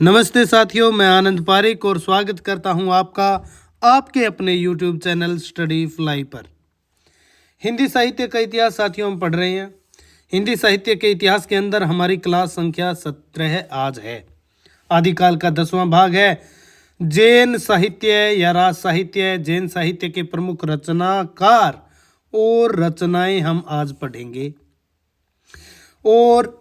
नमस्ते साथियों, मैं आनंद पारिक और स्वागत करता हूं आपका आपके अपने YouTube चैनल स्टडी फ्लाई पर। हिंदी साहित्य का इतिहास साथियों हम पढ़ रहे हैं। हिंदी साहित्य के इतिहास के अंदर हमारी क्लास संख्या 17 आज है। आदिकाल का 10वां भाग है जैन साहित्य या राज साहित्य। जैन साहित्य के प्रमुख रचनाकार और रचनाएं हम आज पढ़ेंगे। और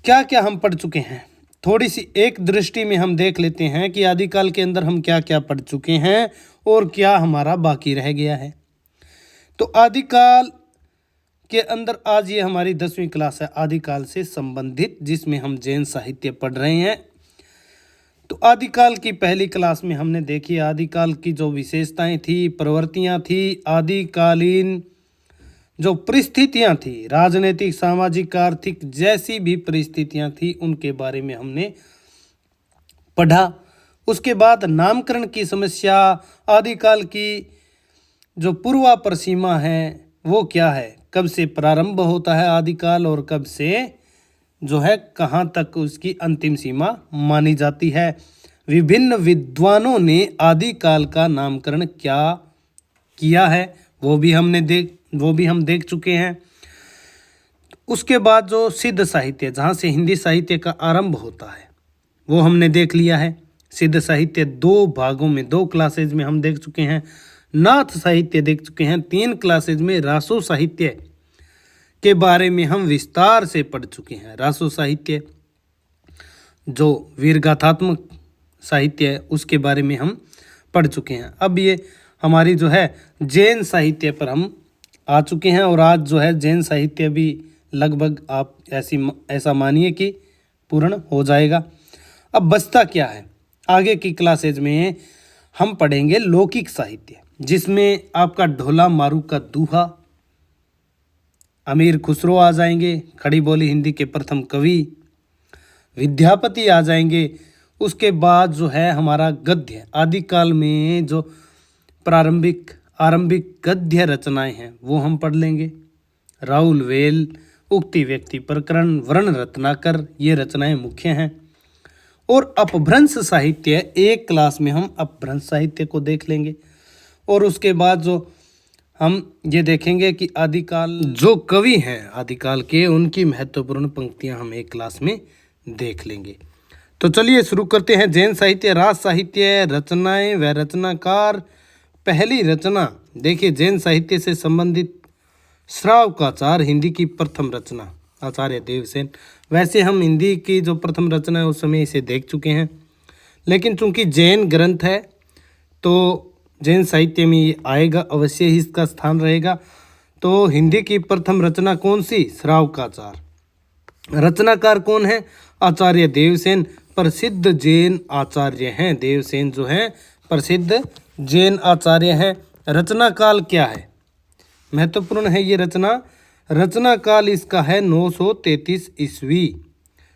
क्या क्या हम पढ़ चुके हैं, थोड़ी सी एक दृष्टि में हम देख लेते हैं कि आदिकाल के अंदर हम क्या क्या पढ़ चुके हैं और क्या हमारा बाकी रह गया है। तो आदिकाल के अंदर आज ये हमारी 10वीं क्लास है आदिकाल से संबंधित, जिसमें हम जैन साहित्य पढ़ रहे हैं। तो आदिकाल की पहली क्लास में हमने देखी आदिकाल की जो विशेषताएं थी, प्रवृत्तियां थी, आदिकालीन जो परिस्थितियां थी, राजनीतिक, सामाजिक, आर्थिक जैसी भी परिस्थितियां थी, उनके बारे में हमने पढ़ा। उसके बाद नामकरण की समस्या, आदिकाल की जो पूर्वापर सीमा है वो क्या है, कब से प्रारंभ होता है आदिकाल और कब से जो है कहाँ तक उसकी अंतिम सीमा मानी जाती है। विभिन्न विद्वानों ने आदिकाल का नामकरण क्या किया है वो भी हम देख चुके हैं। उसके बाद जो सिद्ध साहित्य, जहाँ से हिंदी साहित्य का आरंभ होता है, वो हमने देख लिया है। सिद्ध साहित्य 2 भागों में 2 क्लासेज में हम देख चुके हैं। नाथ साहित्य देख चुके हैं। 3 क्लासेज में रासो साहित्य के बारे में हम विस्तार से पढ़ चुके हैं। रासो साहित्य जो वीरगाथात्मक साहित्य है उसके बारे में हम पढ़ चुके हैं। अब ये हमारी जो है जैन साहित्य पर हम आ चुके हैं और आज जो है जैन साहित्य भी लगभग आप ऐसा मानिए कि पूर्ण हो जाएगा। अब बचता क्या है, आगे की क्लासेज में हम पढ़ेंगे लौकिक साहित्य, जिसमें आपका ढोला मारू का दूहा, अमीर खुसरो आ जाएंगे, खड़ी बोली हिंदी के प्रथम कवि विद्यापति आ जाएंगे। उसके बाद जो है हमारा गद्य, आदिकाल में जो आरंभिक गद्य रचनाएं हैं वो हम पढ़ लेंगे। राहुल वेल, उक्ति व्यक्ति प्रकरण, वर्ण रत्नाकर, ये रचनाएं मुख्य हैं। और अपभ्रंश साहित्य, एक क्लास में हम अपभ्रंश साहित्य को देख लेंगे। और उसके बाद जो हम ये देखेंगे कि आदिकाल जो कवि हैं आदिकाल के, उनकी महत्वपूर्ण पंक्तियां हम एक क्लास में देख लेंगे। तो चलिए शुरू करते हैं। जैन साहित्य, राज साहित्य, रचनाएं व रचनाकार। पहली रचना देखिए, जैन साहित्य से संबंधित श्रावकाचार, हिंदी की प्रथम रचना, आचार्य देवसेन। वैसे हम हिंदी की जो प्रथम रचना है उस समय इसे देख चुके हैं, लेकिन चूंकि जैन ग्रंथ है तो जैन साहित्य में ये आएगा, अवश्य ही इसका स्थान रहेगा। तो हिंदी की प्रथम रचना कौन सी? श्रावकाचार। रचनाकार कौन है? आचार्य देवसेन, प्रसिद्ध जैन आचार्य हैं। देवसेन जो है प्रसिद्ध जैन आचार्य हैं। रचना काल क्या है? महत्वपूर्ण है ये रचना काल इसका है 933 ईस्वी।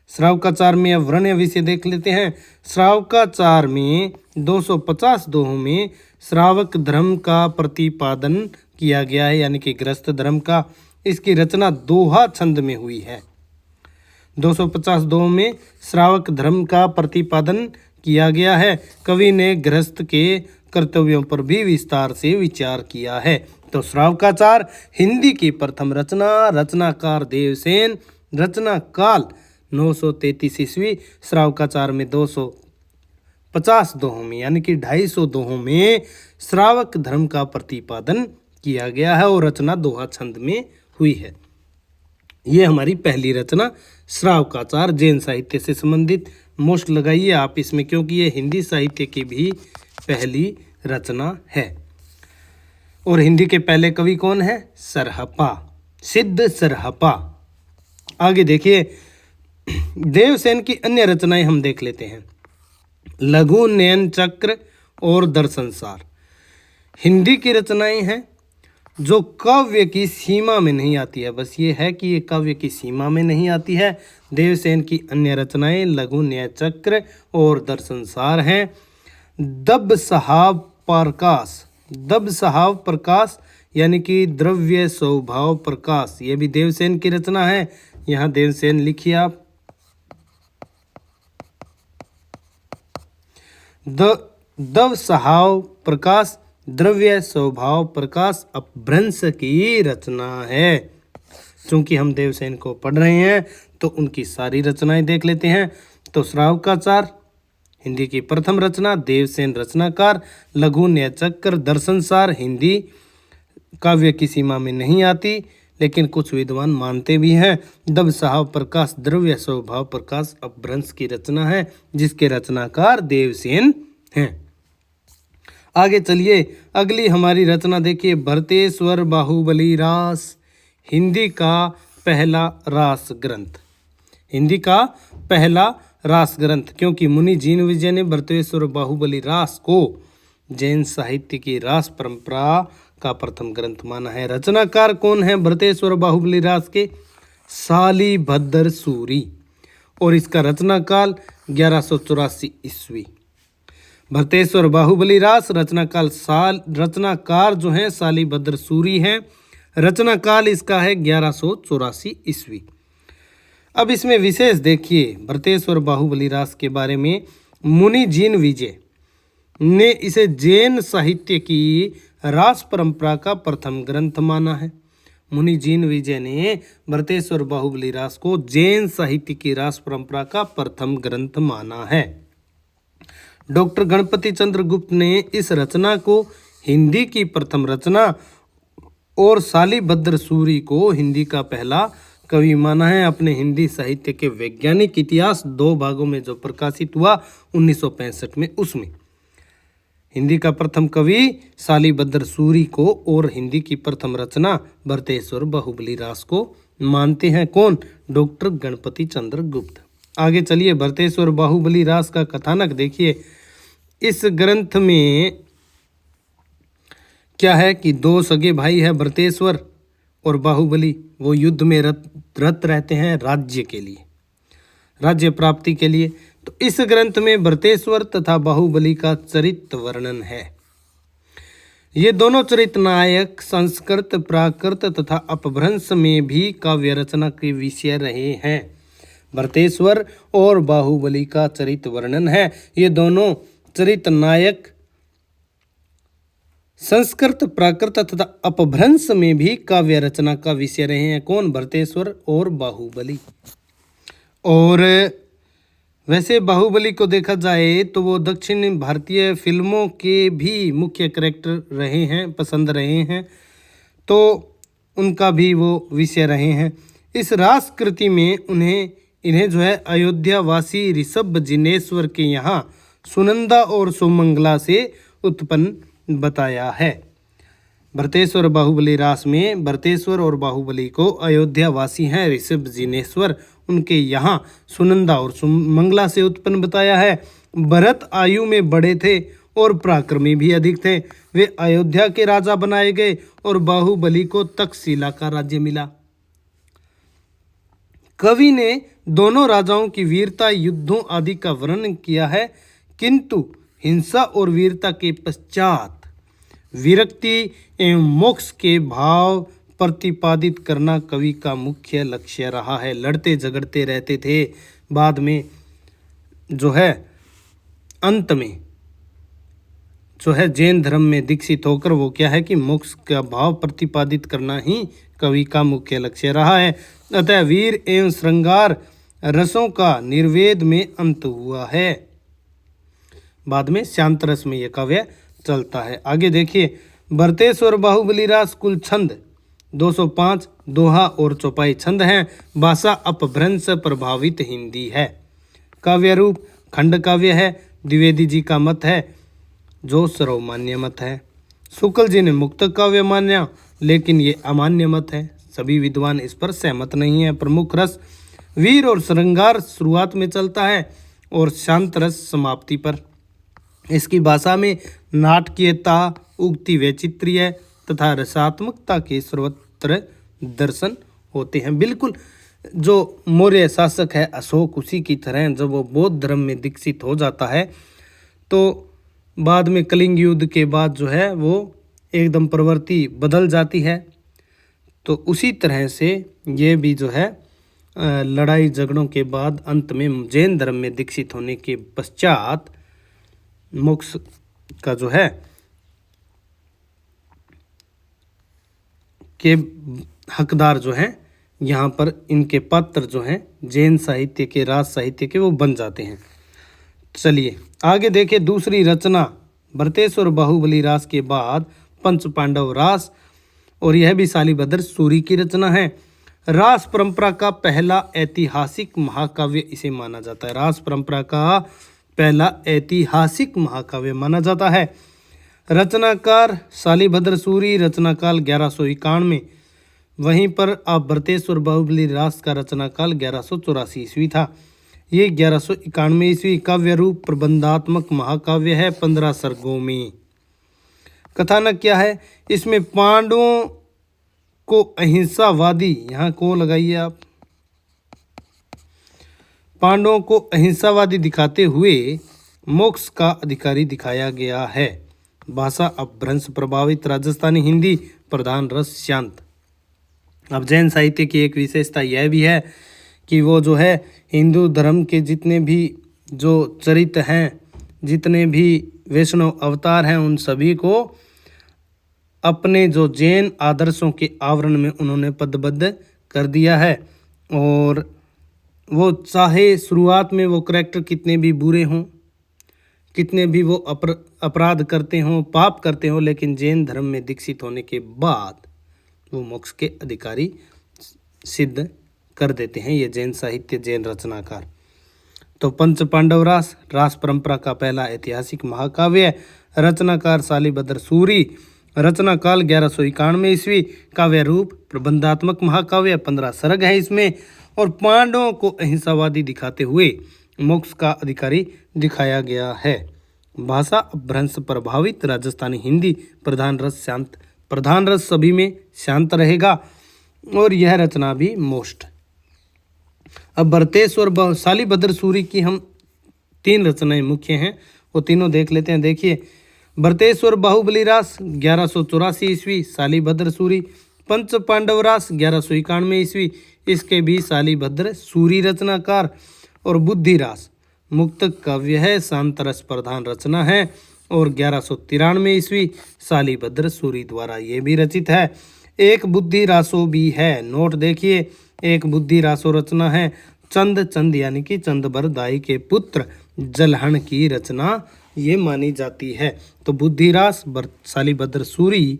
श्रावकाचार में अब वर्ण विषय देख लेते हैं। श्रावकाचार में 250 दोहों में श्रावक धर्म का प्रतिपादन किया गया है, यानी कि गृहस्थ धर्म का। इसकी रचना दोहा छंद में हुई है। 250 दोहों में श्रावक धर्म का प्रतिपादन किया गया है। कवि ने गृहस्थ के कर्तव्यों पर भी विस्तार से विचार किया है। तो श्रावकाचार हिंदी की प्रथम रचना, रचनाकार देवसेन, रचना काल 933 ईस्वी। श्रावकाचार में 250 दोहों में यानी कि 250 दोहों में श्रावक धर्म का प्रतिपादन किया गया है और रचना दोहा छंद में हुई है। ये हमारी पहली रचना श्रावकाचार, जैन साहित्य से संबंधित। मोस्ट लगाइए आप इसमें, क्योंकि ये हिंदी साहित्य की भी पहली रचना है। और हिंदी के पहले कवि कौन है? सरहपा, सिद्ध सरहपा। आगे देखिए, देवसेन की अन्य रचनाएं हम देख लेते हैं। लघु नयन चक्र और दर्शनसार हिंदी की रचनाएं हैं जो काव्य की सीमा में नहीं आती है। बस ये है कि ये काव्य की सीमा में नहीं आती है। देवसेन की अन्य रचनाएं लघु न्याय चक्र और दर्शनसार हैं। दब सहाव प्रकाश यानी कि द्रव्य स्वभाव प्रकाश, ये भी देवसेन की रचना है। यहाँ देवसेन लिखिए आप। दव सहाव प्रकाश द्रव्य स्वभाव प्रकाश अपभ्रंश की रचना है। चूंकि हम देवसेन को पढ़ रहे हैं तो उनकी सारी रचनाएं देख लेते हैं। तो श्रावकाचार हिंदी की प्रथम रचना, देवसेन रचनाकार, लघु न्यायचक्र दर्शनसार हिंदी काव्य की सीमा में नहीं आती, लेकिन कुछ विद्वान मानते भी हैं। दव सहाव प्रकाश द्रव्य स्वभाव प्रकाश अपभ्रंश की रचना है, जिसके रचनाकार देवसेन हैं। आगे चलिए, अगली हमारी रचना देखिए, भरतेश्वर बाहुबली रास हिंदी का पहला रास ग्रंथ। हिंदी का पहला रास ग्रंथ, क्योंकि मुनि जीन विजय ने भरतेश्वर बाहुबली रास को जैन साहित्य की रास परंपरा का प्रथम ग्रंथ माना है। रचनाकार कौन है भरतेश्वर बाहुबली रास के? शालिभद्र सूरी, और इसका रचना काल 1184 ईस्वी। भरतेश्वर बाहुबली रास रचनाकार जो है शालिभद्र सूरी हैं। रचना काल इसका है 1184 ईस्वी। अब इसमें विशेष देखिए भरतेश्वर बाहुबली रास के बारे में, मुनि जीन विजय ने इसे जैन साहित्य की रास परंपरा का प्रथम ग्रंथ माना है। मुनि जीन विजय ने भरतेश्वर बाहुबली रास को जैन साहित्य की रास परंपरा का प्रथम ग्रंथ माना है। डॉक्टर गणपति चंद्र गुप्त ने इस रचना को हिंदी की प्रथम रचना और शालिभद्र सूरी को हिंदी का पहला कवि माना है। अपने हिंदी साहित्य के वैज्ञानिक इतिहास 2 भागों में जो प्रकाशित हुआ 1965 में, उसमें हिंदी का प्रथम कवि शालिभद्र सूरी को और हिंदी की प्रथम रचना भरतेश्वर बाहुबली रास को मानते हैं। कौन? डॉक्टर गणपति चंद्र गुप्त। आगे चलिए, भरतेश्वर बाहुबली रास का कथानक देखिए। इस ग्रंथ में क्या है कि 2 सगे भाई है भरतेश्वर और बाहुबली, वो युद्ध में रत रहते हैं राज्य के लिए, राज्य प्राप्ति के लिए। तो इस ग्रंथ में भरतेश्वर तथा बाहुबली का चरित्र वर्णन है। ये दोनों चरित्र नायक संस्कृत प्राकृत तथा अपभ्रंश में भी काव्य रचना के विषय रहे हैं। भरतेश्वर और बाहुबली का चरित्र वर्णन है। ये दोनों चरित्र नायक संस्कृत प्राकृत तथा अपभ्रंश में भी काव्य रचना का विषय रहे हैं। कौन? भरतेश्वर और बाहुबली। और वैसे बाहुबली को देखा जाए तो वो दक्षिण भारतीय फिल्मों के भी मुख्य कैरेक्टर रहे हैं, पसंद रहे हैं, तो उनका भी वो विषय रहे हैं। इस रास कृति में इन्हें जो है अयोध्या वासी ऋषभ जिनेश्वर के यहाँ सुनंदा और सुमंगला से उत्पन्न बताया है। भरतेश्वर बाहुबली रास में भरतेश्वर और बाहुबली को अयोध्या वासी हैं ऋषभ जिनेश्वर, उनके यहाँ सुनंदा और सुमंगला से उत्पन्न बताया है। भरत आयु में बड़े थे और पराक्रमी भी अधिक थे। वे अयोध्या के राजा बनाए गए और बाहुबली को तक्षशिला का राज्य मिला। कवि ने दोनों राजाओं की वीरता, युद्धों आदि का वर्णन किया है, किंतु हिंसा और वीरता के पश्चात विरक्ति एवं मोक्ष के भाव प्रतिपादित करना कवि का मुख्य लक्ष्य रहा है। लड़ते झगड़ते रहते थे, बाद में जो है अंत में जो है जैन धर्म में दीक्षित होकर वो क्या है कि मोक्ष का भाव प्रतिपादित करना ही कवि का मुख्य लक्ष्य रहा है। अतः वीर एवं श्रृंगार रसों का निर्वेद में अंत हुआ है। बाद में शांत रस में यह काव्य चलता है। आगे देखिए, भरतेश्वर बाहुबली रास कुल छंद 205 दोहा और चौपाई छंद हैं। भाषा अपभ्रंश प्रभावित हिंदी है। काव्य रूप खंड काव्य है। द्विवेदी जी का मत है जो सर्वमान्य मत है। शुक्ल जी ने मुक्त काव्य माना, लेकिन ये अमान्य मत है। सभी विद्वान इस पर सहमत नहीं है। प्रमुख रस वीर और श्रृंगार शुरुआत में चलता है और शांत रस समाप्ति पर। इसकी भाषा में नाटकीयता, उक्ति वैचित्र्य तथा रसात्मकता के सर्वत्र दर्शन होते हैं। बिल्कुल जो मौर्य शासक है अशोक, उसी की तरह जब वो बौद्ध धर्म में दीक्षित हो जाता है तो बाद में कलिंग युद्ध के बाद जो है वो एकदम प्रवृत्ति बदल जाती है। तो उसी तरह से ये भी जो है लड़ाई झगड़ों के बाद अंत में जैन धर्म में दीक्षित होने के पश्चात मोक्ष का जो है के हकदार जो हैं यहाँ पर इनके पात्र जो हैं जैन साहित्य के, राज साहित्य के, वो बन जाते हैं। चलिए आगे देखिए दूसरी रचना भरतेश्वर बाहुबली रास के बाद पंच पांडव रास, और यह भी शालिभद्र सूरी की रचना है। रास परंपरा का पहला ऐतिहासिक महाकाव्य इसे माना जाता है। रास परंपरा का पहला ऐतिहासिक महाकाव्य माना जाता है। रचनाकार शालिभद्र सूरी, रचनाकाल 1191। वहीं पर आप भरतेश्वर बाहुबली रास का रचनाकाल 1184 ईस्वी था। ये 1191 ईस्वी काव्य रूप प्रबंधात्मक महाकाव्य है 15 सर्गों में। कथानक क्या है? इसमें पांडवों को अहिंसावादी, यहाँ को लगाइए आप, पांडवों को अहिंसावादी दिखाते हुए मोक्ष का अधिकारी दिखाया गया है। भाषा अपभ्रंश प्रभावित राजस्थानी हिंदी, प्रधान रस शांत। अब जैन साहित्य की एक विशेषता यह भी है कि वो जो है हिंदू धर्म के जितने भी जो चरित्र हैं, जितने भी वैष्णव अवतार हैं, उन सभी को अपने जो जैन आदर्शों के आवरण में उन्होंने पदबद्ध कर दिया है। और वो चाहे शुरुआत में वो करैक्टर कितने भी बुरे हों, कितने भी वो अपराध करते हों, पाप करते हों, लेकिन जैन धर्म में दीक्षित होने के बाद वो मोक्ष के अधिकारी सिद्ध कर देते हैं ये जैन साहित्य, जैन रचनाकार। तो पंच पांडव रास, रास परंपरा का पहला ऐतिहासिक महाकाव्य, रचनाकार शालिभद्र सूरी, रचना काल 1191 ईस्वी, काव्य रूप प्रबंधात्मक महाकाव्य, 15 सर्ग है इसमें, और पांडवों को अहिंसावादी दिखाते हुए मोक्ष का अधिकारी दिखाया गया है। भाषा अपभ्रंश प्रभावित राजस्थानी हिंदी, प्रधान रस शांत। प्रधान रस सभी में शांत रहेगा और यह रचना भी मोस्ट। अब भरतेश्वर शालिभद्र सूरी की हम 3 रचनाएं मुख्य हैं, वो तीनों देख लेते हैं। देखिए भरतेश्वर बाहुबली रास 1184 ईस्वी, शालिभद्र सूरी। पंच पांडव रास 1191 ईस्वी, इसके भी शालिभद्र सूरी रचनाकार। और बुद्धि रास मुक्तक काव्य है, शांत रस प्रधान रचना है, और 1193 ईस्वी शालिभद्र सूरी द्वारा ये भी रचित है। एक बुद्धि रासो भी है, नोट देखिए, एक बुद्धि रासो रचना है। चंद यानी कि चंदबर दाई के पुत्र जलहन की रचना ये मानी जाती है। तो बुद्धि रास शालिभद्र सूरी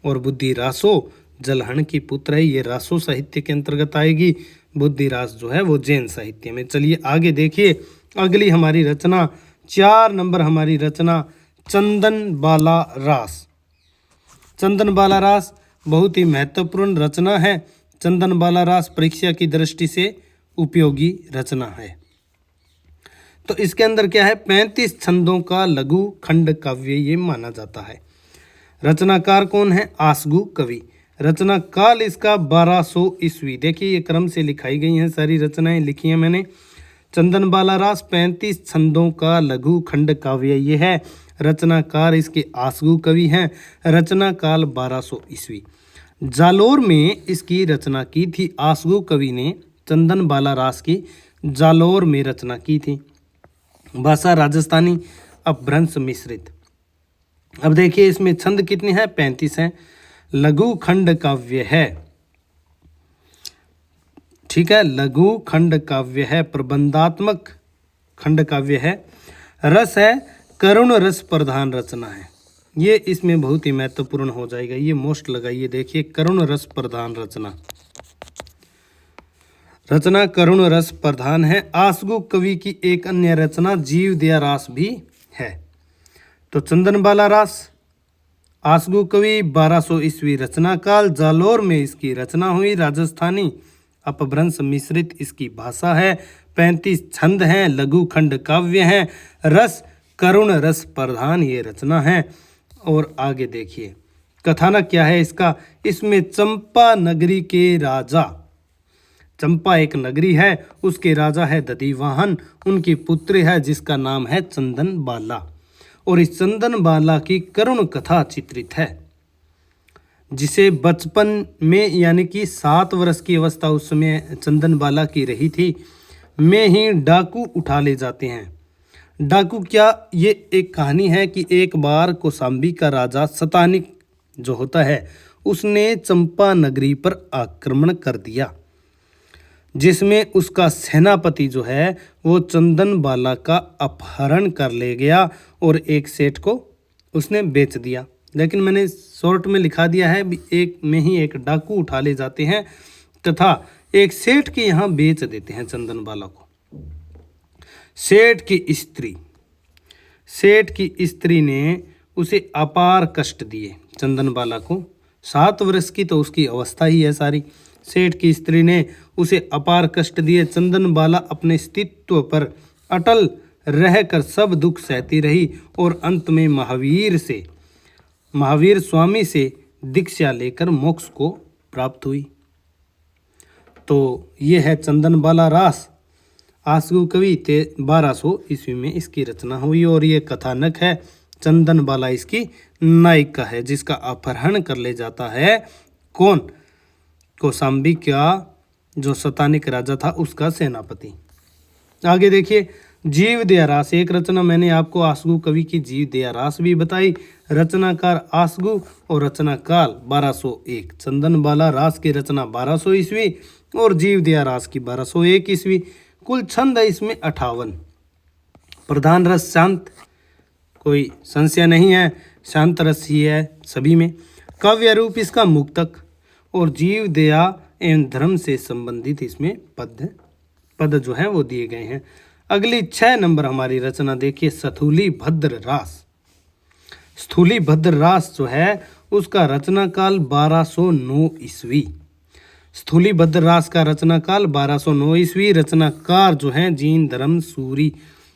और बुद्धि रासो जलहन की पुत्र है, ये रासो साहित्य के अंतर्गत आएगी। बुद्धि रास जो है वो जैन साहित्य में। चलिए आगे देखिए अगली हमारी रचना, 4 नंबर हमारी रचना चंदन बाला रास। चंदन बाला रास बहुत ही महत्वपूर्ण रचना है। चंदन बाला रास परीक्षा की दृष्टि से उपयोगी रचना है। तो इसके अंदर क्या है, 35 छंदों का लघु खंड काव्य ये माना जाता है। रचनाकार कौन है? आसगु कवि। रचना काल इसका 1200 ईस्वी। देखिए ये क्रम से लिखाई गई हैं, सारी रचनाएं लिखी हैं मैंने। चंदन बाला रास 35 छंदों का लघु खंड काव्य ये है। रचनाकार इसके आसगु कवि हैं। रचना काल 1200 ईस्वी। जालोर में इसकी रचना की थी। आसगु कवि ने चंदन बाला रास की जालोर में रचना की थी। भाषा राजस्थानी, अपभ्रंश मिश्रित। अब देखिए इसमें छंद कितने हैं? 35 हैं। लघु खंड काव्य है, ठीक है, लघु खंड काव्य है, प्रबंधात्मक खंड काव्य है। रस है करुण रस प्रधान रचना है। ये इसमें बहुत ही महत्वपूर्ण हो जाएगा, ये मोस्ट लगाइए। देखिए करुण रस प्रधान रचना, रचना करुण रस प्रधान है। आसगु कवि की एक अन्य रचना जीव दया रास भी है। तो चंदन बाला रास, आसगु कवि 1200 ईस्वी। रचना काल जालोर में इसकी रचना हुई। राजस्थानी, अपभ्रंश मिश्रित इसकी भाषा है। 35 छंद हैं, लघु खंड काव्य हैं। रस करुण रस प्रधान ये रचना है। और आगे देखिए कथानक क्या है इसका। इसमें चंपा नगरी के राजा, चंपा एक नगरी है, उसके राजा है दधिवाहन, उनकी पुत्री है जिसका नाम है चंदन बाला। और इस चंदन बाला की करुण कथा चित्रित है, जिसे बचपन में यानी कि 7 वर्ष की अवस्था उस समय चंदन बाला की रही थी, में ही डाकू उठा ले जाते हैं। डाकू क्या, ये एक कहानी है कि एक बार कौशाम्बी का राजा शतानिक जो होता है उसने चंपा नगरी पर आक्रमण कर दिया, जिसमें उसका सेनापति जो है वो चंदन बाला का अपहरण कर ले गया और एक सेठ को उसने बेच दिया। लेकिन मैंने शॉर्ट में लिखा दिया है, एक में ही एक डाकू उठा ले जाते हैं तथा एक सेठ के यहाँ बेच देते हैं चंदन बाला को। सेठ की स्त्री ने उसे अपार कष्ट दिए चंदन बाला को। 7 वर्ष की तो उसकी अवस्था ही है सारी। सेठ की स्त्री ने उसे अपार कष्ट दिए। चंदन बाला अपने अस्तित्व पर अटल रहकर सब दुख सहती रही और अंत में महावीर स्वामी से दीक्षा लेकर मोक्ष को प्राप्त हुई। तो ये है चंदन बाला रास। आसगू कवि 1200 ईस्वी में इसकी रचना हुई और ये कथानक है। चंदन बाला इसकी नायिका है, जिसका अपहरण कर ले जाता है कौन? कौशाम्बी का जो शतानिक राजा था उसका सेनापति। आगे देखिए, जीव दया रास। एक रचना मैंने आपको आसगू कवि की जीव दया रास भी बताई। रचनाकार आसगू और रचना काल 1201। चंदन बाला रास की रचना 1200 ईस्वी और जीव दया रास की 1201 ईस्वी। कुल छंद है इसमें 58। प्रधान रस शांत, कोई संशय नहीं है, शांत रस ही है सभी में। काव्य रूप इसका मुक्तक और जीव दया एवं धर्म से संबंधित इसमें पद जो है वो दिए गए हैं। अगली 6 नंबर हमारी रचना देखिए, स्थूली भद्र रास। स्थूली भद्र रास जो है उसका रचना काल 1209 ईस्वी। स्थूली भद्र रास का रचना काल 1209 ईस्वी। रचनाकार जो हैं जीन धर्म सूरी।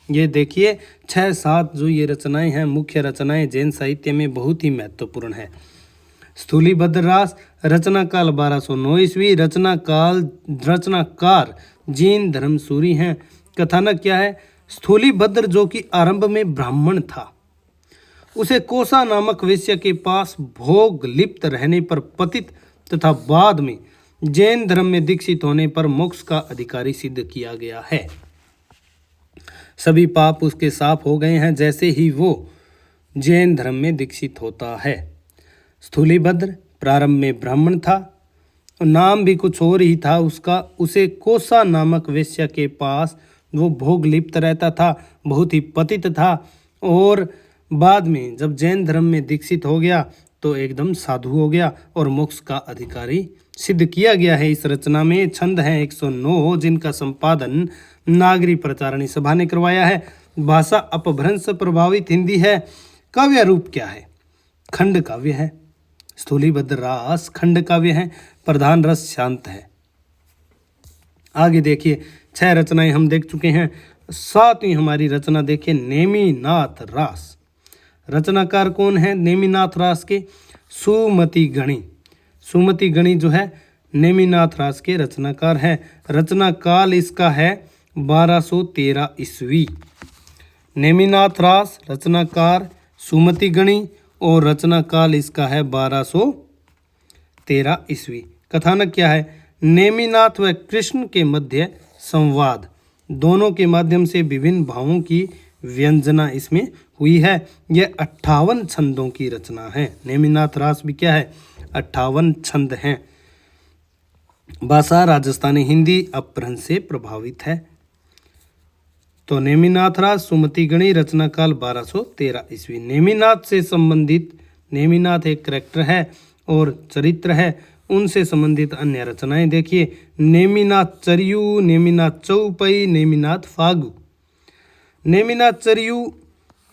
ये देखिए 6-7 जो ये रचनाएं हैं, मुख्य रचनाएं जैन साहित्य में बहुत ही महत्वपूर्ण है। स्थूली भद्र रास रचना काल 1209 ईस्वी। रचनाकार जीन धर्म सूरी हैं। कथानक क्या है? स्थूली भद्र जो कि आरंभ में ब्राह्मण था, उसे कोसा नामक वेश्या के पास भोग लिप्त रहने पर पतित तथा बाद में जैन धर्म में दीक्षित होने पर मोक्ष का अधिकारी सिद्ध किया गया है। सभी पाप उसके साफ हो गए हैं जैसे ही वो जैन धर्म में दीक्षित होता है। स्थूलीभद्र प्रारंभ में ब्राह्मण था, नाम भी कुछ और ही था उसका। उसे कोसा नामक वेश्या के पास वो भोग लिप्त रहता था, बहुत ही पतित था और बाद में जब जैन धर्म में दीक्षित हो गया तो एकदम साधु हो गया और मोक्ष का अधिकारी सिद्ध किया गया है। इस रचना में छंद हैं 109 जिनका संपादन नागरी प्रचारणी सभा ने करवाया है। भाषा अपभ्रंश प्रभावित हिंदी है। काव्य रूप क्या है? खंड काव्य है। स्थूलीभद्र रास खंड काव्य है। प्रधान रस शांत है। आगे देखिए 6 रचनाएं हम देख चुके हैं। 7वीं हमारी रचना देखिए, नेमिनाथ रास। रचनाकार कौन है नेमिनाथ रास के? सुमति गणी। सुमति गणी जो है नेमिनाथ रास के रचनाकार है। रचना काल इसका है 1213 ईस्वी। नेमिनाथ रास रचनाकार सुमति गणी और रचना काल इसका है 1213 ईस्वी। कथानक क्या है? नेमिनाथ व कृष्ण के मध्य संवाद, दोनों के माध्यम से विभिन्न भावों की व्यंजना इसमें हुई है। यह 58 छंदों की रचना है। नेमिनाथ रास भी क्या है? 58 छंद हैं। भाषा राजस्थानी हिंदी अपभ्रंश से प्रभावित है। तो नेमिनाथ रास सुमति गणी रचना काल 1213 ईस्वी। नेमिनाथ से संबंधित, नेमिनाथ एक करैक्टर है और चरित्र है, उनसे संबंधित अन्य रचनाएं देखिए। नेमिनाथ चरियू, नेमिनाथ चौपई, नेमिनाथ फागु। नेमिनाथ चरियू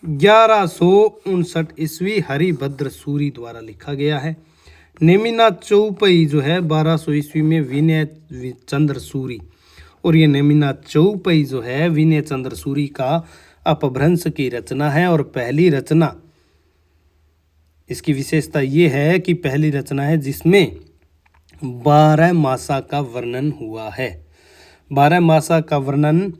1159 ईस्वी हरिभद्र सूरी द्वारा लिखा गया है। नेमिनाथ चौपई जो है 1200 ईस्वी में विनय चंद्र सूरी, और ये नेमिनाथ चौपई जो है विनय चंद्र सूरी का अपभ्रंश की रचना है। और पहली रचना, इसकी विशेषता ये है कि पहली रचना है जिसमें 12 मासा का वर्णन हुआ है। 12 मासा का वर्णन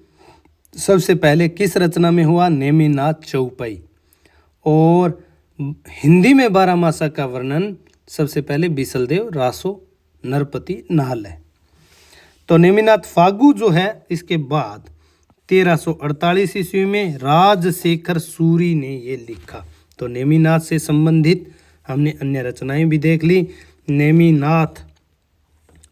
सबसे पहले किस रचना में हुआ? नेमिनाथ चौपई। और हिंदी में 12 मासा का वर्णन सबसे पहले बिसलदेव रासो नरपति नाहल है। तो नेमिनाथ फागु जो है इसके बाद 1348 ईस्वी में राजशेखर सूरी ने ये लिखा। तो नेमिनाथ से संबंधित हमने अन्य रचनाएं भी देख ली। नेमिनाथ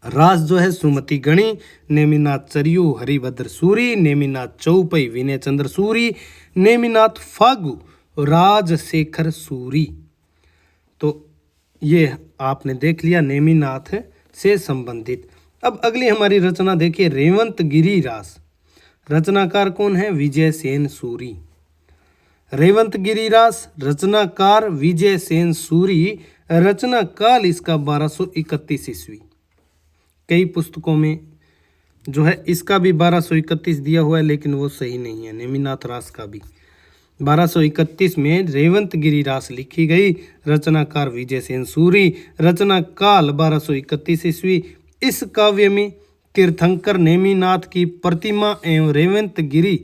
रास जो है सुमति गणी, नेमिनाथ चरियु हरिभद्र सूरी, नेमिनाथ चौपई विनय चंद्र सूरी, नेमिनाथ फागु राजशेखर सूरी। तो ये आपने देख लिया नेमिनाथ से संबंधित। अब अगली हमारी रचना देखिए, रेवंत गिरी रास। रचनाकार कौन है? विजय सेन सूरी। रेवंत गिरी रास रचनाकार विजय सेन सूरी। रचना काल इसका 1231 ईस्वी। कई पुस्तकों में जो है इसका भी 1231 दिया हुआ है, लेकिन वो सही नहीं है। नेमिनाथ रास का भी 1231 में रेवंत गिरी रास लिखी गई। रचनाकार विजय सेन सूरी। रचना काल 1231 ईस्वी। इस काव्य में तीर्थंकर नेमिनाथ की प्रतिमा एवं रेवंत गिरी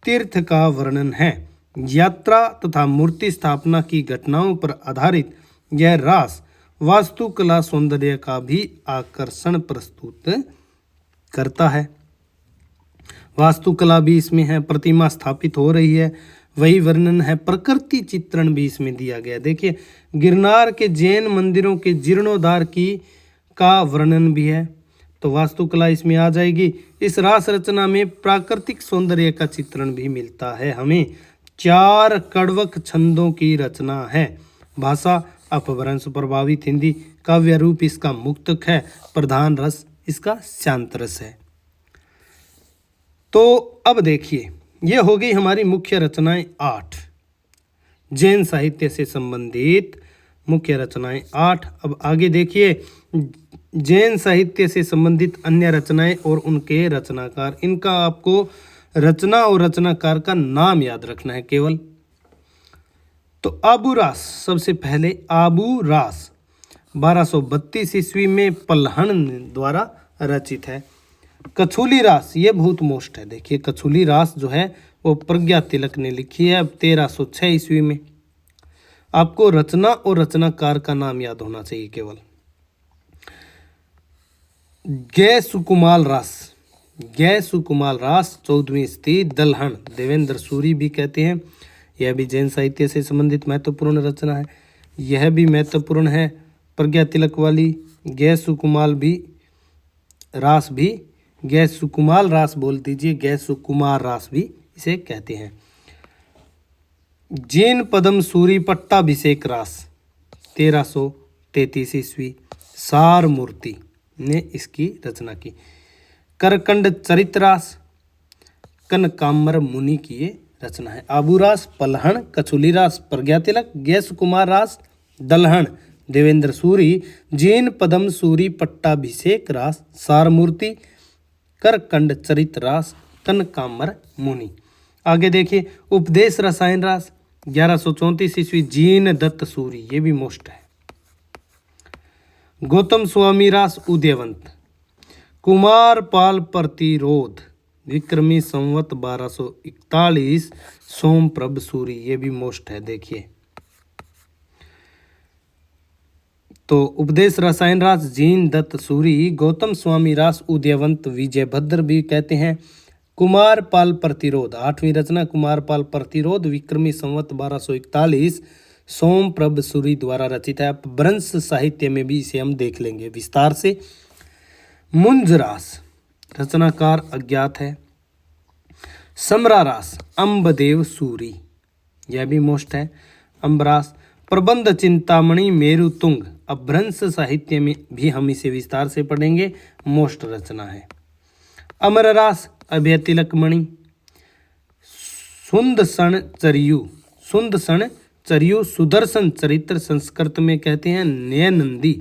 तीर्थ का वर्णन है। यात्रा तथा मूर्ति स्थापना की घटनाओं पर आधारित यह रास वास्तुकला सौंदर्य का भी आकर्षण प्रस्तुत करता है। वास्तुकला भी इसमें है, प्रतिमा स्थापित हो रही है, वही वर्णन है, प्रकृति चित्रण भी इसमें दिया गया। देखिए गिरनार के जैन मंदिरों के जीर्णोद्धार की का वर्णन भी है, तो वास्तुकला इसमें आ जाएगी। इस रास रचना में प्राकृतिक सौंदर्य का चित्रण भी मिलता है हमें। 4 कड़वक छंदों की रचना है। भाषा अपभ्रंश प्रभावित हिंदी। काव्य रूप इसका मुक्तक है। प्रधान रस इसका शांत रस है। तो अब देखिए ये हो गई हमारी मुख्य रचनाएं 8, जैन साहित्य से संबंधित मुख्य रचनाएं 8। अब आगे देखिए जैन साहित्य से संबंधित अन्य रचनाएं और उनके रचनाकार। इनका आपको रचना और रचनाकार का नाम याद रखना है केवल। तो आबू रास, सबसे पहले आबू रास 1232 ईस्वी में पल्हण द्वारा रचित है। कछुली रास ये बहुत मोस्ट है। देखिए कछुली रास जो है वो प्रज्ञा तिलक ने लिखी है 1306 ईस्वी में। आपको रचना और रचनाकार का नाम याद होना चाहिए केवल। गै सुकुमाल रास, गै सुकुमाल रास 14वीं स्थिति दलहन देवेंद्र सूरी भी कहते हैं। यह भी जैन साहित्य से संबंधित महत्वपूर्ण रचना है। यह भी महत्वपूर्ण है। प्रज्ञा तिलक वाली गै सुकुमाल भी रास भी, गै सुकुमाल रास बोल दीजिए, गै सुकुमार रास भी इसे कहते हैं। जैन पदम सूरी पट्टाभिषेक रास 1333 ईस्वी सार मूर्ति ने इसकी रचना की। करकंड चरित रास कनकाम्बर मुनि की ये रचना है। आबू रास, पल्हण, कछुली रास प्रज्ञा तिलक, गैस कुमार रास दलहन देवेंद्र सूरी, जैन पदम सूरी पट्टाभिषेक रास सार मूर्ति, करकंड चरित रास कनकाम्बर मुनि। आगे देखिए उपदेश रसायन रास 1134 ईस्वी जीन दत्त सूरी, ये भी मोस्ट है। गौतम स्वामी रास उदयवंत, कुमार पाल प्रतिरोध विक्रमी संवत 1241 सोमप्रभ सूरी, ये भी मोस्ट है। देखिए तो उपदेश रसायन रास जीन दत्त सूरी, गौतम स्वामी रास उदयवंत विजय भद्र भी कहते हैं। कुमार पाल प्रतिरोध 8वीं रचना कुमार पाल प्रतिरोध विक्रमी संवत 1241 सोमप्रभ सूरी द्वारा रचित है। अपभ्रंश साहित्य में भी इसे हम देख लेंगे विस्तार से। मुंज रास रचनाकार अज्ञात है। समरा रास अम्बदेव सूरी, यह भी मोस्ट है। अम्बरास प्रबंध चिंतामणि मेरुतुंग, अपभ्रंश साहित्य में भी हम इसे विस्तार से पढ़ेंगे, मोस्ट रचना है। अमर रास अभय तिलक मणि, सुंदसण चरियु, सुंदसण चरियु सुदर्शन चरित्र संस्कृत में कहते हैं नयनंदी,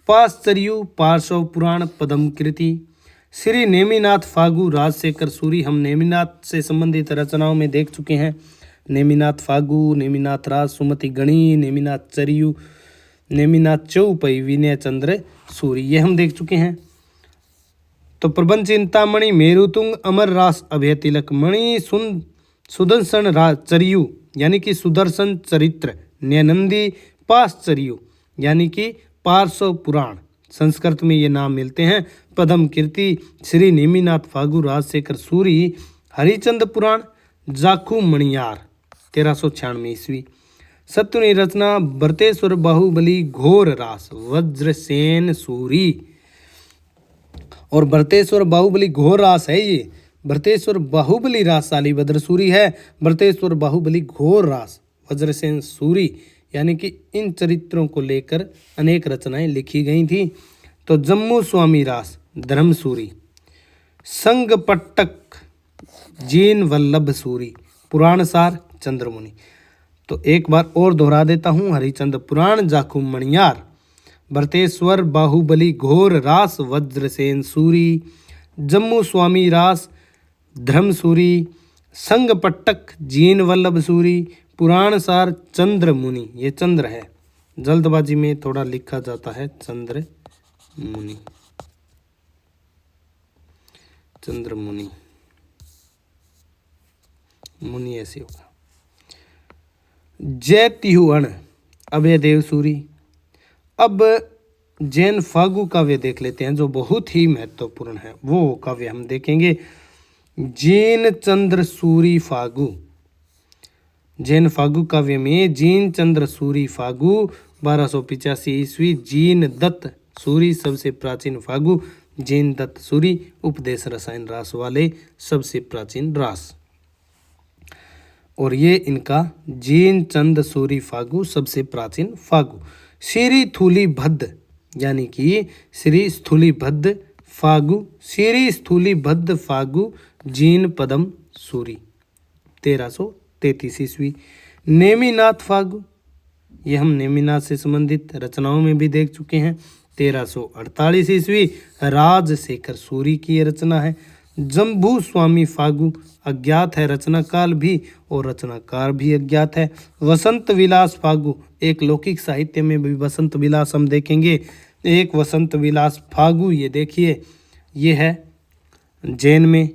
पाश्चर्यु पार्श्व पुराण पदम कृति, श्री नेमिनाथ फागु राजशेखर सूरी। हम नेमिनाथ से संबंधित रचनाओं में देख चुके हैं। नेमिनाथ फागु, नेमिनाथ राज सुमति गणी, नेमिनाथ चरियु, नेमिनाथ चौपई विनय चंद्र सूरी, ये हम देख चुके हैं। तो प्रबंध चिंतामणि मेरुतुंग, अमर रास अभय तिलक मणि, सुदर्शन राज चरियु यानी कि सुदर्शन चरित्र, नयनंदी, पाश्चर्यु यानी कि पार्श्व पुराण संस्कृत में ये नाम मिलते हैं, पदम कीर्ति, श्री नेमिनाथ फागु राजशेखर सूरी, हरिचंद पुराण जाखू मणियार 1396 ईस्वी। सत्तुनी रचना बरतेश्वर बाहुबली घोर रास वज्रसेन सूरी। और बरतेश्वर बाहुबली घोर रास है ये, बरतेश्वर बाहुबली रास सालीभद्र सूरी है, बरतेश्वर बाहुबली घोर रास वज्रसेन सूरी, यानी कि इन चरित्रों को लेकर अनेक रचनाएं लिखी गई थी। तो जम्मू स्वामी रास धर्मसूरी, संगपट्टक जीन वल्लभ सूरी, पुराण सार चंद्रमुनि। तो एक बार और दोहरा देता हूँ, हरिचंद पुराण जाखू मणियार, बरतेश्वर बाहुबली घोर रास वज्रसेन सूरी, जम्मू स्वामी रास धर्मसूरी, संगपट्टक जीन वल्लभ सूरी, पुराण सार चंद्र मुनि। ये चंद्र है, जल्दबाजी में थोड़ा लिखा जाता है चंद्र मुनि, चंद्र मुनि, मुनि ऐसे होगा। जय तिहुअण अभय देव सूरी। अब जैन फागु काव्य देख लेते हैं जो बहुत ही महत्वपूर्ण है, वो काव्य हम देखेंगे। जीन चंद्र सूरी फागु, जैन फागु काव्य में जीन चंद्र सूरी फागु 1285 ईस्वी। जीन दत्त सूरी सबसे प्राचीन फागु, जीन दत्त सूरी उपदेश रसायन रास वाले सबसे प्राचीन रास। और ये इनका जीन चंद सूरी फागु सबसे प्राचीन फागु। श्री थूलीभद्र यानी कि श्री स्थूलीभद्र फागु, श्री स्थूलीभद्र फागु जीन पदम सूरी 1333 ईस्वी। नेमिनाथ फागु, ये हम नेमिनाथ से संबंधित रचनाओं में भी देख चुके हैं, 1348 ईस्वी। राजशेखर सूरी की ये रचना है। जम्बू स्वामी फागु अज्ञात है, रचना काल भी और रचनाकार भी अज्ञात है। वसंत विलास फागु, एक लौकिक साहित्य में भी वसंत विलास हम देखेंगे। एक वसंत विलास फागु, ये देखिए, ये है जैन में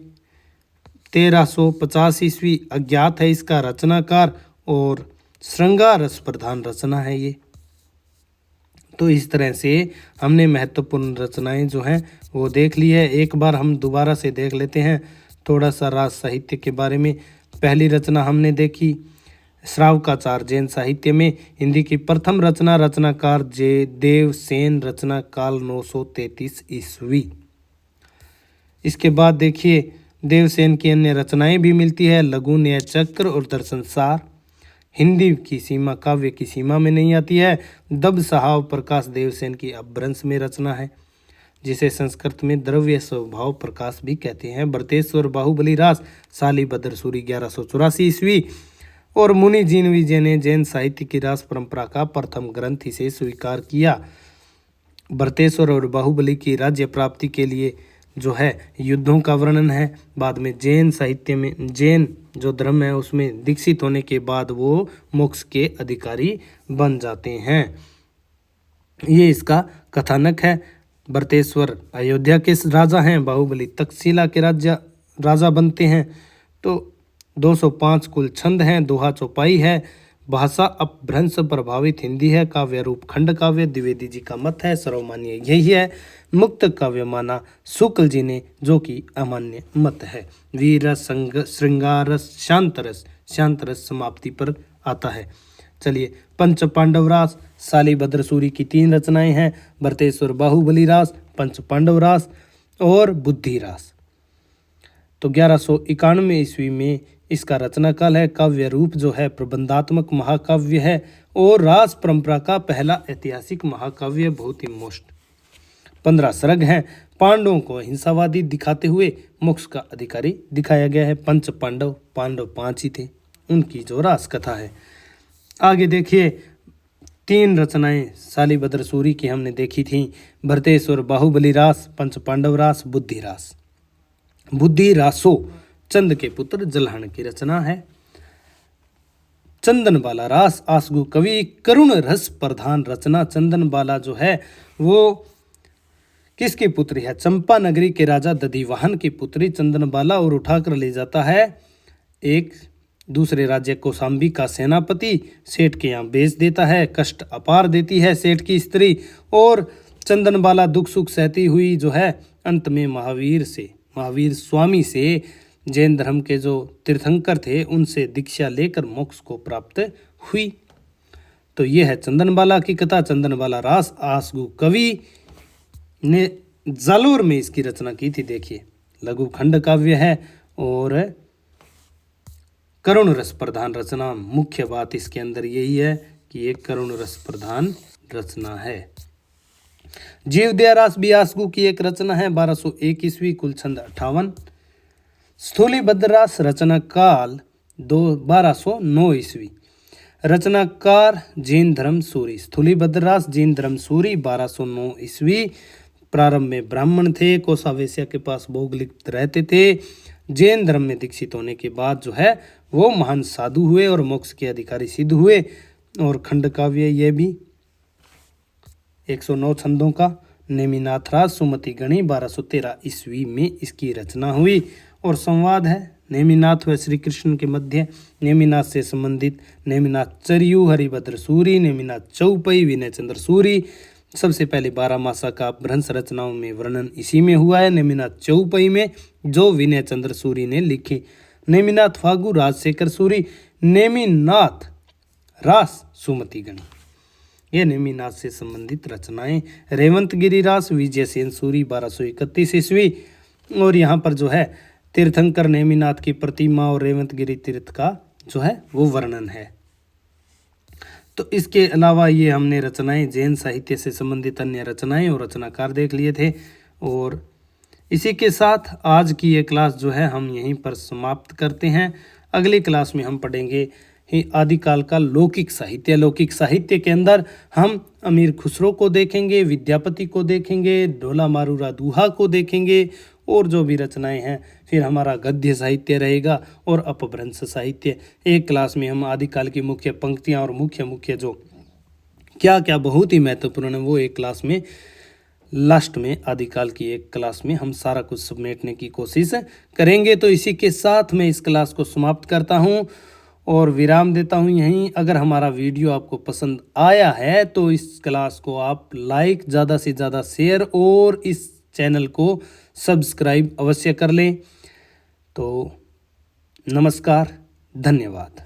1350 ईस्वी, अज्ञात है इसका रचनाकार और श्रृंगार रस प्रधान रचना है ये। तो इस तरह से हमने महत्वपूर्ण रचनाएं जो हैं वो देख ली है। एक बार हम दोबारा से देख लेते हैं थोड़ा सा राज साहित्य के बारे में। पहली रचना हमने देखी श्रावकाचार जैन साहित्य में, हिंदी की प्रथम रचना, रचनाकार जे देवसेन, रचना काल 933 ईस्वी। इसके बाद देखिए देवसेन की अन्य रचनाएं भी मिलती है, लघु न्याय चक्र और दर्शन सार। हिंदी की सीमा काव्य की सीमा में नहीं आती है। दब सहाव प्रकाश देवसेन की अपभ्रंश में रचना है, जिसे संस्कृत में द्रव्य स्वभाव प्रकाश भी कहते हैं। बरतेश्वर बाहुबली रास सालीभद्र सूरी 1184 ईस्वी। और मुनि जीनवी जैन ने जैन साहित्य की रास परंपरा का प्रथम ग्रंथ इसे स्वीकार किया। बरतेश्वर और बाहुबली की राज्य प्राप्ति के लिए जो है युद्धों का वर्णन है। बाद में जैन साहित्य में जैन जो धर्म है उसमें दीक्षित होने के बाद वो मोक्ष के अधिकारी बन जाते हैं। ये इसका कथानक है। बरतेश्वर अयोध्या के राजा हैं, बाहुबली तक्षशिला के राजा बनते हैं। तो 205 कुल छंद हैं, दोहा चौपाई है। भाषा अपभ्रंश प्रभावित हिंदी है। काव्य रूप खंड काव्य द्विवेदी जी का मत है, सर्वमान्य यही है। मुक्त काव्य माना शुक्ल जी ने, जो कि अमान्य मत है। वीर श्रृंगार शांतरस, शांतरस समाप्ति पर आता है। चलिए, पंच पांडव रास सालीभद्र सूरी की 3 रचनाएं हैं, बरतेश्वर बाहुबली रास, पंच पांडव रास और बुद्धि रास। तो 1191 ईस्वी में इसका रचना काल है। काव्य रूप जो है प्रबंधात्मक महाकाव्य है और रास परंपरा का पहला ऐतिहासिक महाकाव्य, बहुत ही मोस्ट। 15 सर्ग हैं। पांडवों को हिंसावादी दिखाते हुए मोक्ष का अधिकारी दिखाया गया है। पंच पांडव, पांडव 5 ही थे, उनकी जो रास कथा है। आगे देखिए 3 रचनाएं सालीभद्र सूरी की हमने देखी थी, बरतेश्वर बाहुबली रास, पंच पांडव रास, बुद्धि रास। बुद्धि रासो चंद के पुत्र जलहण की रचना है। चंदन बाला रास आसगु कवि करुण रस प्रधान रचना। चंदन बाला जो है वो किसकी पुत्री है? चंपा नगरी के राजा दधिवाहन की पुत्री चंदन बाला, और उठाकर ले जाता है एक दूसरे राज्य कौशाम्बी का सेनापति, सेठ के यहाँ बेच देता है। कष्ट अपार देती है सेठ की स्त्री, और चंदन बाला दुख सुख सहती हुई जो है अंत में महावीर स्वामी से जैन धर्म के जो तीर्थंकर थे उनसे दीक्षा लेकर मोक्ष को प्राप्त हुई। तो ये है चंदनबाला की कथा। चंदनबाला रास आसगु कवि ने जालोर में इसकी रचना की थी। देखिए, लघु खंड काव्य है और करुण रस प्रधान रचना। मुख्य बात इसके अंदर यही है कि एक करुण रस प्रधान रचना है। जीवदया रास भी आसगु की एक रचना है, 1201 ईस्वी, कुल छंद 58। स्थूलीबद्ध रास रचना काल 1209 ईस्वी। रचनाकार जैन धर्म सूरी। स्थूलीबद्ध रास जैन धर्म सूरी 1209 ईस्वी। प्रारंभ में ब्राह्मण थे, कोषावेश्या के पास भोग लिप्त रहते थे। जैन धर्म में दीक्षित होने के बाद जो है वो महान साधु हुए और मोक्ष के अधिकारी सिद्ध हुए। और खंड काव्य ये भी 109 छंदों का। नेमिनाथ राज सुमति गणी 1213 ईस्वी में इसकी रचना हुई। और संवाद है नेमिनाथ व श्री कृष्ण के मध्य। नेमिनाथ से संबंधित नेमिनाथ चरियु, हरिभद्र सूरी, नेमिनाथ चौपई, विनय चंद्र सूरी। सबसे पहले 12 मासा का भ्रंश रचनाओं में वर्णन इसी में हुआ है, नेमिनाथ चौपई में, जो विनय चंद्र सूरी ने लिखी। नेमिनाथ फागु राजशेखर सूरी। नेमिनाथ रास सुमति गणी, ये नेमिनाथ से संबंधित रचनाएं। रेवंत गिरी रास विजय सेन सूरी 1231 ईस्वी। और यहाँ पर जो है तीर्थंकर नेमिनाथ की प्रतिमा और रेवंत गिरी तीर्थ का जो है वो वर्णन है। तो इसके अलावा ये हमने रचनाएं, जैन साहित्य से संबंधित अन्य रचनाएं और रचनाकार देख लिए थे। और इसी के साथ आज की ये क्लास जो है हम यहीं पर समाप्त करते हैं। अगली क्लास में हम पढ़ेंगे आदिकाल का लौकिक साहित्य। लौकिक साहित्य के अंदर हम अमीर खुसरो को देखेंगे, विद्यापति को देखेंगे, ढोला मारूरा दूहा को देखेंगे और जो भी रचनाएं हैं। फिर हमारा गद्य साहित्य रहेगा और अपभ्रंश साहित्य। एक क्लास में हम आदिकाल की मुख्य पंक्तियां और मुख्य जो क्या क्या बहुत ही महत्वपूर्ण है वो एक क्लास में, लास्ट में आदिकाल की एक क्लास में हम सारा कुछ समेटने की कोशिश करेंगे। तो इसी के साथ मैं इस क्लास को समाप्त करता हूँ और विराम देता हूँ यहीं। अगर हमारा वीडियो आपको पसंद आया है तो इस क्लास को आप लाइक, ज़्यादा से ज़्यादा शेयर और इस चैनल को सब्सक्राइब अवश्य कर लें। तो नमस्कार, धन्यवाद।